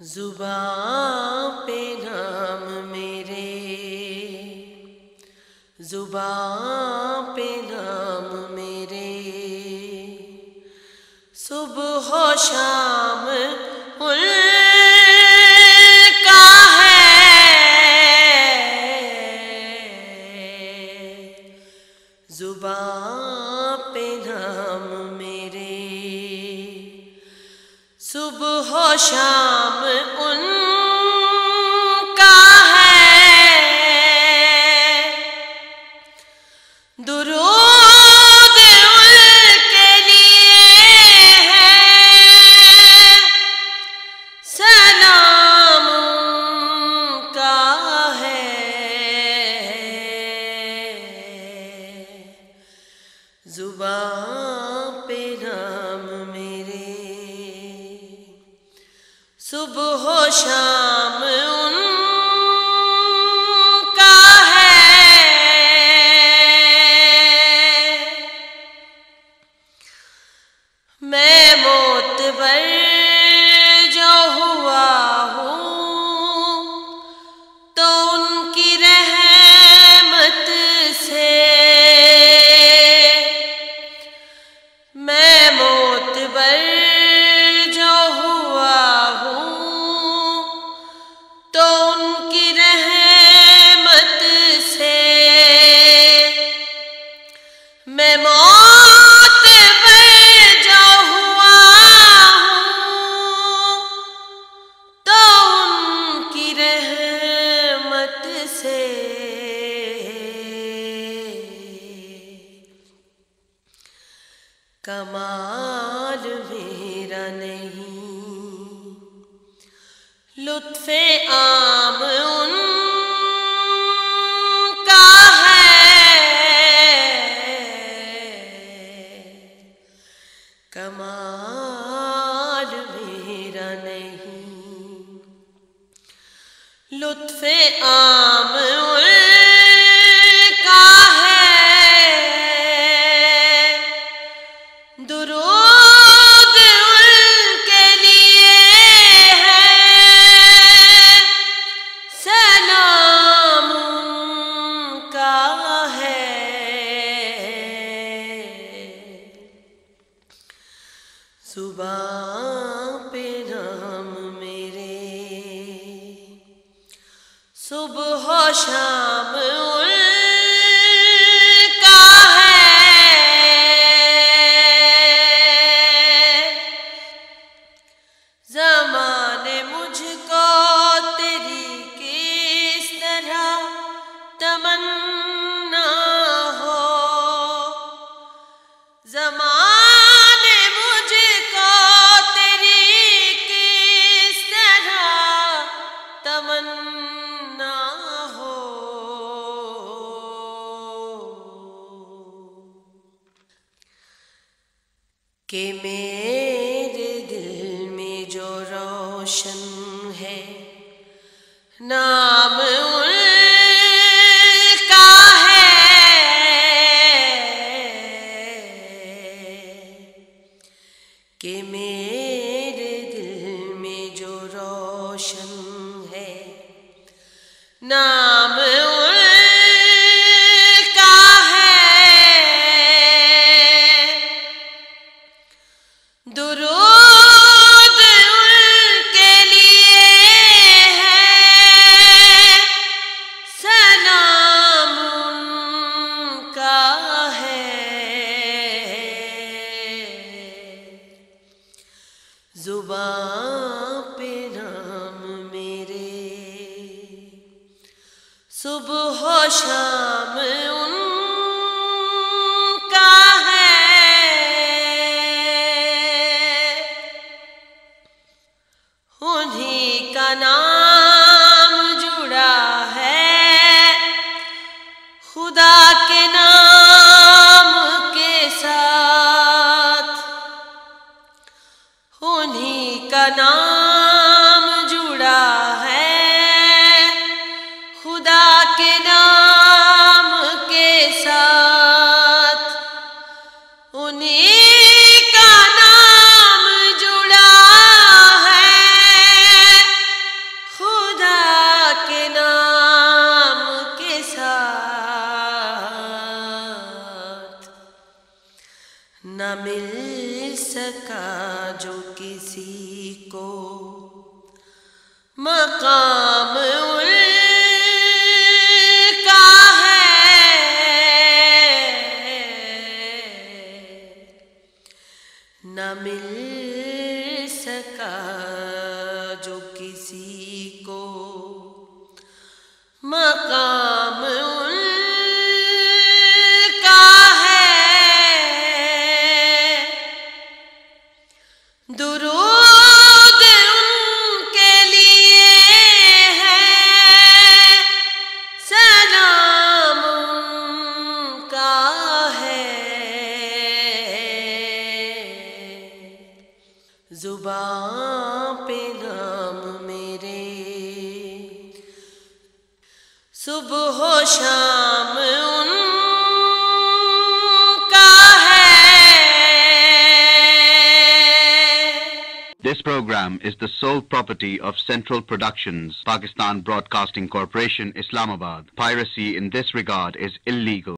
जुबां पे नाम मेरे, जुबां पे नाम मेरे, सुबह शाम उनका है। जुबां पे नाम मेरे, सुबह शाम उनका है। दुरूद उनके लिए है, सलाम उनका है। जुबां पे नाम मेरे, सुबह शाम उनका है। मैं मोतबर जो हुआ हूँ तो उनकी रहमत से। मैं मोतबर जो हुआ तो उनकी रहमत से। मैं मोतबर जो हुआ हूँ तो उनकी रहमत से। कमाल मेरा नहीं, लुत्फ़े आम उनका है। कमाल मेरा नहीं, लुत्फ़े आम उनका है। दुरूद उनके लिए है, सलाम उनका है। जुबां पे नाम मेरे, सुबह शाम उनका है। ज़माने मुझको तेरी किस तरह तमन्ना हो। ज़माने मुझको तेरी किस तरह तमन्ना हो। कि मेरे दिल में जो रोशन है, नाम उनका है। कि मेरे दिल में जो रोशन है, नाम उनका है। दुरूद उनके लिए है, सलाम उनका है। जुबां पे नाम मेरे, सुबह शाम उनका है। उन्हीं का नाम जुड़ा है खुदा के नाम के साथ। उन्हीं का नाम जुड़ा है खुदा के नाम के साथ। उन्हीं का नाम जुड़ा है मकाम उनका है, न मिल सका जो किसी को मकाम उनका है। दुरूद उनके लिए है, सलाम उनका है। जुबां पे नाम मेरे सुबह शाम उनका है। This program is the sole property of Central Productions, Pakistan Broadcasting Corporation, Islamabad. Piracy in this regard is illegal.